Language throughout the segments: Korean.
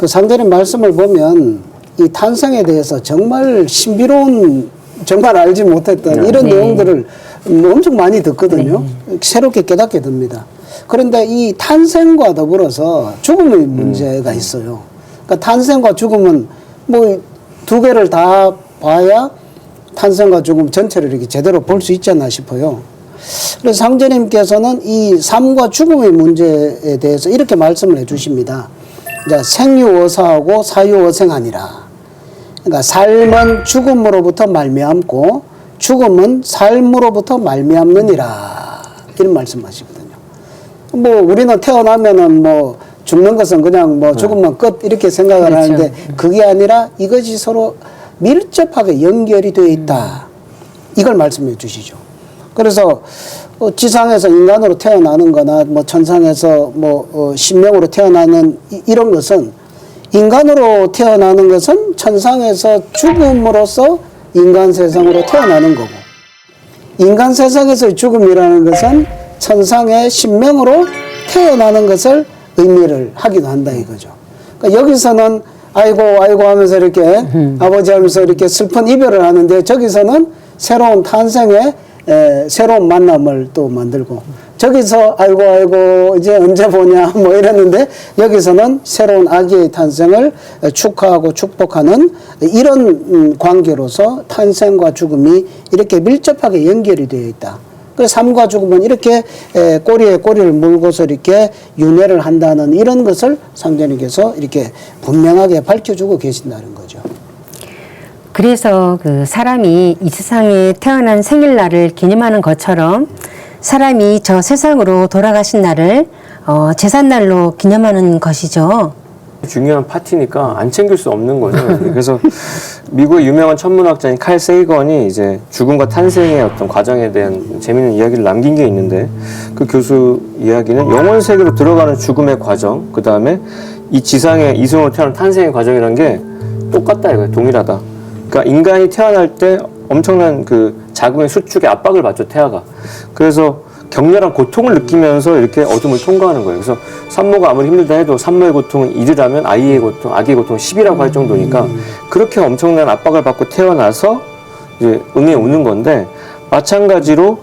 그 상대님 말씀을 보면 이 탄생에 대해서 정말 신비로운, 정말 알지 못했던 이런 내용들을 엄청 많이 듣거든요. 새롭게 깨닫게 됩니다. 그런데 이 탄생과 더불어서 죽음의 문제가 있어요. 그러니까 탄생과 죽음은 뭐 두 개를 다 봐야 탄생과 죽음 전체를 이렇게 제대로 볼 수 있지 않나 싶어요. 그래서 상제님께서는 이 삶과 죽음의 문제에 대해서 이렇게 말씀을 해 주십니다. 생유어사하고 사유어생하니라. 그러니까 삶은 죽음으로부터 말미암고 죽음은 삶으로부터 말미암느니라. 이런 말씀하시거든요. 뭐 우리는 태어나면은 뭐 죽는 것은 그냥 뭐 죽으면 끝 이렇게 생각을 그렇죠. 하는데 그게 아니라 이것이 서로 밀접하게 연결이 되어 있다. 이걸 말씀해 주시죠. 그래서 지상에서 인간으로 태어나는 거나 뭐 천상에서 뭐 신명으로 태어나는 이런 것은 인간으로 태어나는 것은 천상에서 죽음으로써 인간 세상으로 태어나는 거고 인간 세상에서의 죽음이라는 것은 천상의 신명으로 태어나는 것을 의미를 하기도 한다 이거죠. 그러니까 여기서는 아이고 아이고 하면서 이렇게 아버지 하면서 이렇게 슬픈 이별을 하는데 저기서는 새로운 탄생의 새로운 만남을 또 만들고 저기서 아이고 아이고 이제 언제 보냐 뭐 이랬는데 여기서는 새로운 아기의 탄생을 축하하고 축복하는 이런 관계로서 탄생과 죽음이 이렇게 밀접하게 연결이 되어 있다. 그래서 삶과 죽음은 이렇게 꼬리에 꼬리를 물고서 이렇게 윤회를 한다는 이런 것을 상제님께서 이렇게 분명하게 밝혀주고 계신다는 거죠. 그래서 그 사람이 이 세상에 태어난 생일날을 기념하는 것처럼 사람이 저 세상으로 돌아가신 날을 제삿날로 기념하는 것이죠. 중요한 파티니까 안 챙길 수 없는 거죠. 그래서 미국의 유명한 천문학자인 칼 세이건이 이제 죽음과 탄생의 어떤 과정에 대한 재미있는 이야기를 남긴 게 있는데 그 교수 이야기는 영원 세계로 들어가는 죽음의 과정, 그 다음에 이 지상의 이승으로 태어난 탄생의 과정이라는 게 똑같다 이거예요. 동일하다. 그러니까 인간이 태어날 때 엄청난 그 자궁의 수축에 압박을 받죠, 태아가. 그래서 격렬한 고통을 느끼면서 이렇게 어둠을 통과하는 거예요. 그래서 산모가 아무리 힘들다 해도 산모의 고통은 1이라면 아기의 고통은 10이라고 할 정도니까 그렇게 엄청난 압박을 받고 태어나서 이제 응애 우는 건데 마찬가지로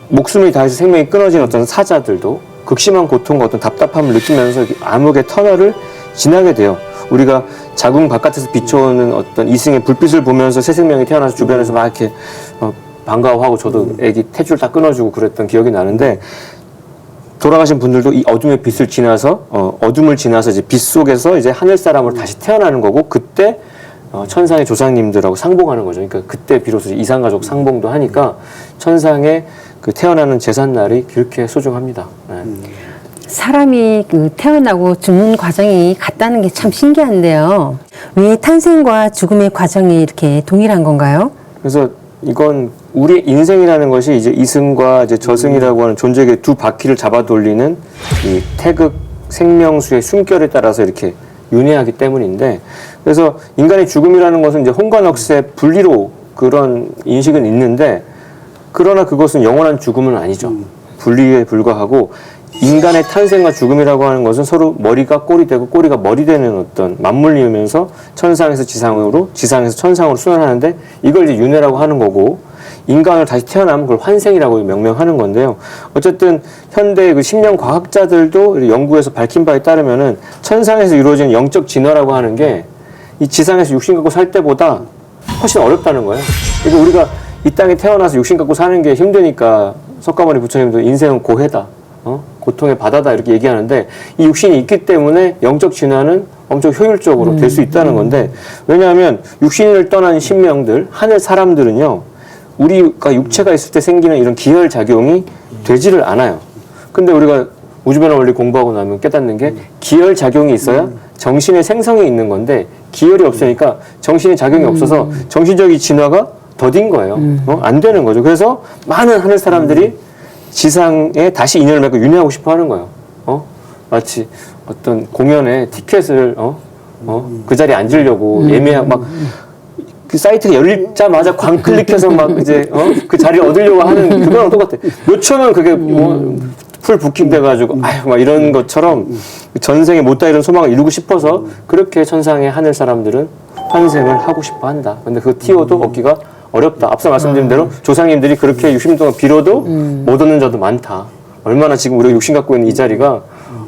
목숨을 다해서 생명이 끊어진 어떤 사자들도 극심한 고통과 어떤 답답함을 느끼면서 암흑의 터널을 지나게 돼요. 우리가 자궁 바깥에서 비춰오는 어떤 이승의 불빛을 보면서 새 생명이 태어나서 주변에서 막 이렇게 반가워하고 저도 애기 탯줄 다 끊어주고 그랬던 기억이 나는데 돌아가신 분들도 이 어둠의 빛을 지나서 어둠을 지나서 이제 빛 속에서 이제 하늘 사람으로 다시 태어나는 거고 그때 천상의 조상님들하고 상봉하는 거죠. 그러니까 그때 비로소 이산가족 상봉도 하니까 천상의 그 태어나는 제삿날이 그렇게 소중합니다. 네. 사람이 그 태어나고 죽는 과정이 같다는 게 참 신기한데요. 왜 탄생과 죽음의 과정이 이렇게 동일한 건가요? 그래서 이건 우리 인생이라는 것이 이제 이승과 이제 저승이라고 하는 존재의 두 바퀴를 잡아 돌리는 이 태극 생명수의 숨결에 따라서 이렇게 윤회하기 때문인데 그래서 인간의 죽음이라는 것은 이제 혼관억세 분리로 그런 인식은 있는데 그러나 그것은 영원한 죽음은 아니죠. 분리에 불과하고 인간의 탄생과 죽음이라고 하는 것은 서로 머리가 꼬리 되고 꼬리가 머리 되는 어떤 맞물리면서 천상에서 지상으로 지상에서 천상으로 순환하는데 이걸 이제 윤회라고 하는 거고 인간을 다시 태어나면 그걸 환생이라고 명명하는 건데요. 어쨌든 현대 그 심령 과학자들도 연구에서 밝힌 바에 따르면은 천상에서 이루어지는 영적 진화라고 하는 게 이 지상에서 육신 갖고 살 때보다 훨씬 어렵다는 거예요. 그러니까 우리가 이 땅에 태어나서 육신 갖고 사는 게 힘드니까 석가모니 부처님도 인생은 고해다. 고통의 바다다 이렇게 얘기하는데 이 육신이 있기 때문에 영적 진화는 엄청 효율적으로 될 수 있다는 건데 왜냐하면 육신을 떠난 신명들, 하늘 사람들은요 우리가 육체가 있을 때 생기는 이런 기혈 작용이 되지를 않아요. 근데 우리가 우주변화 원리 공부하고 나면 깨닫는 게 기혈 작용이 있어야 정신의 생성이 있는 건데 기혈이 없으니까 정신의 작용이 없어서 정신적인 진화가 더딘 거예요. 안 되는 거죠. 그래서 많은 하늘 사람들이 지상에 다시 인연을 맺고 윤회하고 싶어 하는 거예요. 마치 어떤 공연에 티켓을, 그 자리에 앉으려고 예매하고 막, 그 사이트가 열리자마자 광클릭해서 막 이제, 그 자리를 얻으려고 하는 그거랑 똑같아. 몇 초면 그게 뭐, 풀 부킹 돼가지고 아유 막 이런 것처럼 전생에 못다 이룬 소망을 이루고 싶어서 그렇게 천상의 하늘 사람들은 환생을 하고 싶어 한다. 근데 그 티오도 얻기가 어렵다. 앞서 말씀드린 대로 조상님들이 그렇게 60년 동안 빌어도 못 얻는 자도 많다. 얼마나 지금 우리가 욕심 갖고 있는 이 자리가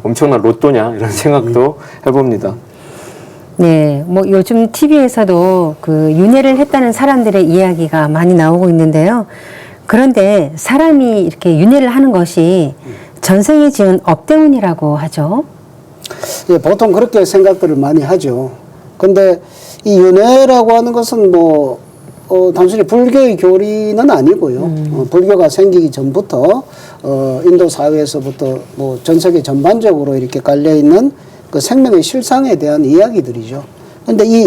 엄청난 로또냐 이런 생각도 해봅니다. 네, 뭐 요즘 TV에서도 그 윤회를 했다는 사람들의 이야기가 많이 나오고 있는데요. 그런데 사람이 이렇게 윤회를 하는 것이 전생에 지은 업 때문이라고 하죠. 예, 보통 그렇게 생각들을 많이 하죠. 근데 이 윤회라고 하는 것은 뭐 단순히 불교의 교리는 아니고요. 불교가 생기기 전부터 인도 사회에서부터 뭐 전 세계 전반적으로 이렇게 깔려 있는 그 생명의 실상에 대한 이야기들이죠. 근데 이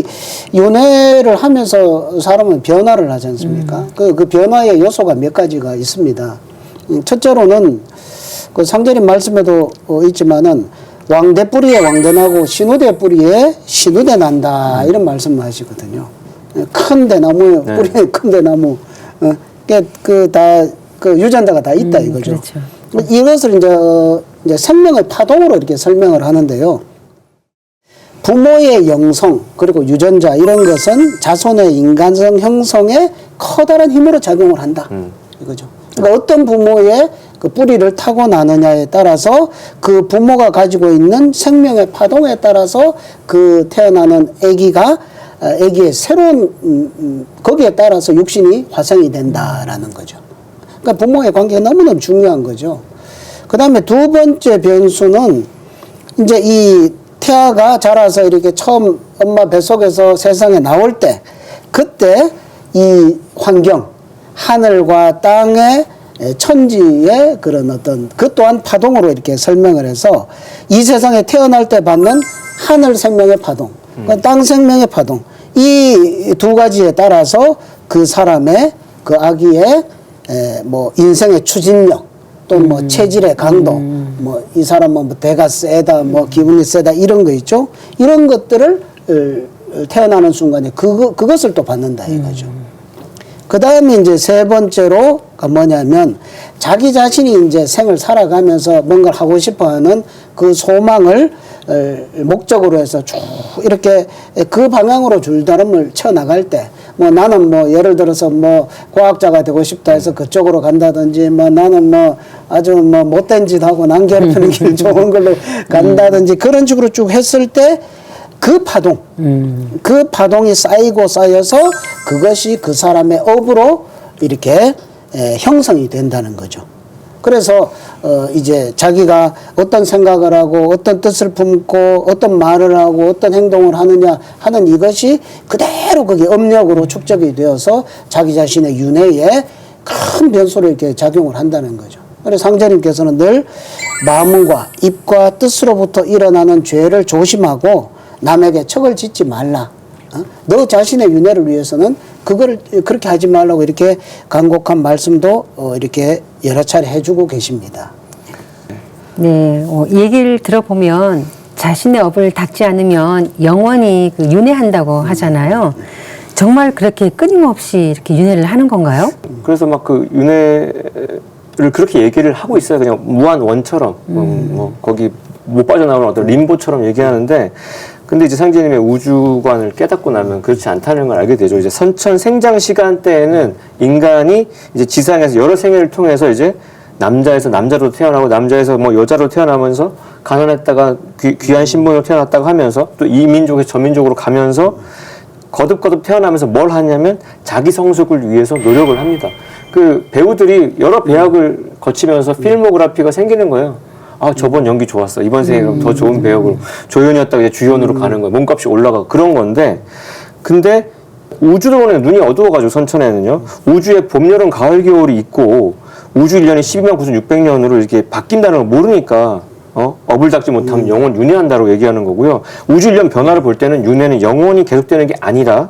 윤회를 하면서 사람은 변화를 하지 않습니까? 그 변화의 요소가 몇 가지가 있습니다. 첫째로는 그 상제님 말씀에도 있지만은 왕대 뿌리에 왕대 나고 신우대 뿌리에 신우대 난다 이런 말씀을 하시거든요. 큰 대나무 네. 뿌리에 큰 대나무 그 유전자가 다 있다 이거죠. 그렇죠. 이것을 이제 생명의 파동으로 이렇게 설명을 하는데요. 부모의 영성 그리고 유전자 이런 것은 자손의 인간성 형성에 커다란 힘으로 작용을 한다 이거죠. 그러니까 어떤 부모의 그 뿌리를 타고 나느냐에 따라서 그 부모가 가지고 있는 생명의 파동에 따라서 그 태어나는 아기의 새로운 거기에 따라서 육신이 화생이 된다라는 거죠. 그러니까 부모의 관계가 너무너무 중요한 거죠. 그 다음에 두 번째 변수는 이제 이 태아가 자라서 이렇게 처음 엄마 뱃속에서 세상에 나올 때 그때 이 환경, 하늘과 땅의 천지의 그런 어떤 그 또한 파동으로 이렇게 설명을 해서 이 세상에 태어날 때 받는 하늘 생명의 파동, 땅 생명의 파동 이 두 가지에 따라서 그 사람의 그 아기의 뭐 인생의 추진력 또 뭐 체질의 강도 뭐 이 사람은 뭐 대가 세다 뭐 기분이 세다 이런 거 있죠. 이런 것들을 태어나는 순간에 그것을 또 받는다 이거죠. 그 다음에 이제 세 번째로가 뭐냐면 자기 자신이 이제 생을 살아가면서 뭔가를 하고 싶어 하는 그 소망을 목적으로 해서 쭉 이렇게 그 방향으로 줄다름을 쳐나갈 때 뭐 나는 뭐 예를 들어서 뭐 과학자가 되고 싶다 해서 그쪽으로 간다든지 뭐 나는 뭐 아주 뭐 못된 짓 하고 남 괴롭히는 길 좋은 걸로 간다든지 그런 식으로 쭉 했을 때 그 파동, 그 파동이 쌓이고 쌓여서 그것이 그 사람의 업으로 이렇게 형성이 된다는 거죠. 그래서 이제 자기가 어떤 생각을 하고 어떤 뜻을 품고 어떤 말을 하고 어떤 행동을 하느냐 하는 이것이 그대로 그게 업력으로 축적이 되어서 자기 자신의 윤회에 큰 변수로 이렇게 작용을 한다는 거죠. 그래서 상제님께서는 늘 마음과 입과 뜻으로부터 일어나는 죄를 조심하고 남에게 척을 짓지 말라. 너 자신의 윤회를 위해서는 그거를 그렇게 하지 말라고 이렇게 간곡한 말씀도 이렇게 여러 차례 해주고 계십니다. 네, 얘기를 들어보면 자신의 업을 닦지 않으면 영원히 그 윤회한다고 하잖아요. 정말 그렇게 끊임없이 이렇게 윤회를 하는 건가요? 그래서 막 그 윤회를 그렇게 얘기를 하고 있어요. 그냥 무한 원처럼 뭐 거기 못 빠져나오는 어떤 림보처럼 얘기하는데. 근데 이제 상제님의 우주관을 깨닫고 나면 그렇지 않다는 걸 알게 되죠. 이제 선천 생장 시간대에는 인간이 이제 지상에서 여러 생애를 통해서 이제 남자에서 남자로 태어나고 남자에서 뭐 여자로 태어나면서 가난했다가 귀한 신분으로 태어났다고 하면서 또 이 민족에서 저 민족으로 가면서 거듭거듭 태어나면서 뭘 하냐면 자기 성숙을 위해서 노력을 합니다. 그 배우들이 여러 배역을 거치면서 필모그래피가 생기는 거예요. 아, 저번 연기 좋았어. 이번 생에 더 좋은 배역으로 조연이었다가 이제 주연으로 가는 거예요. 몸값이 올라가고 그런 건데, 근데 우주론에 눈이 어두워가지고 선천에는요, 우주에 봄, 여름, 가을, 겨울이 있고 우주 1년이 12만 9,600년으로 이렇게 바뀐다는 걸 모르니까 업을 닦지 못하면 영원 윤회한다고 얘기하는 거고요. 우주 1년 변화를 볼 때는 윤회는 영원히 계속되는 게 아니라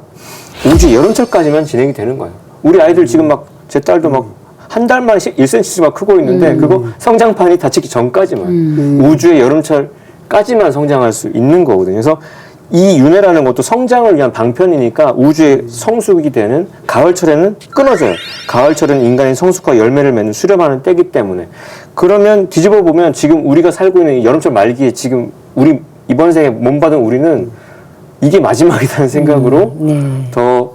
우주 여름철까지만 진행이 되는 거예요. 우리 아이들 지금 막 제 딸도 막 한 달 만에 1cm씩 막 크고 있는데 그거 성장판이 닫히기 전까지만 우주의 여름철까지만 성장할 수 있는 거거든요. 그래서 이 윤회라는 것도 성장을 위한 방편이니까 우주의 성숙이 되는 가을철에는 끊어져요. 가을철은 인간의 성숙과 열매를 맺는 수렴하는 때이기 때문에. 그러면 뒤집어 보면 지금 우리가 살고 있는 이 여름철 말기에 지금 우리 이번 생에 몸받은 우리는 이게 마지막이라는 생각으로 더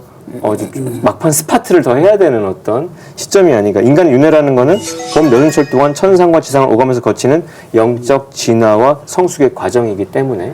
막판 스파트를 더 해야 되는 어떤 시점이 아닌가. 인간의 윤회라는 거는 봄 여름철 동안 천상과 지상을 오가면서 거치는 영적 진화와 성숙의 과정이기 때문에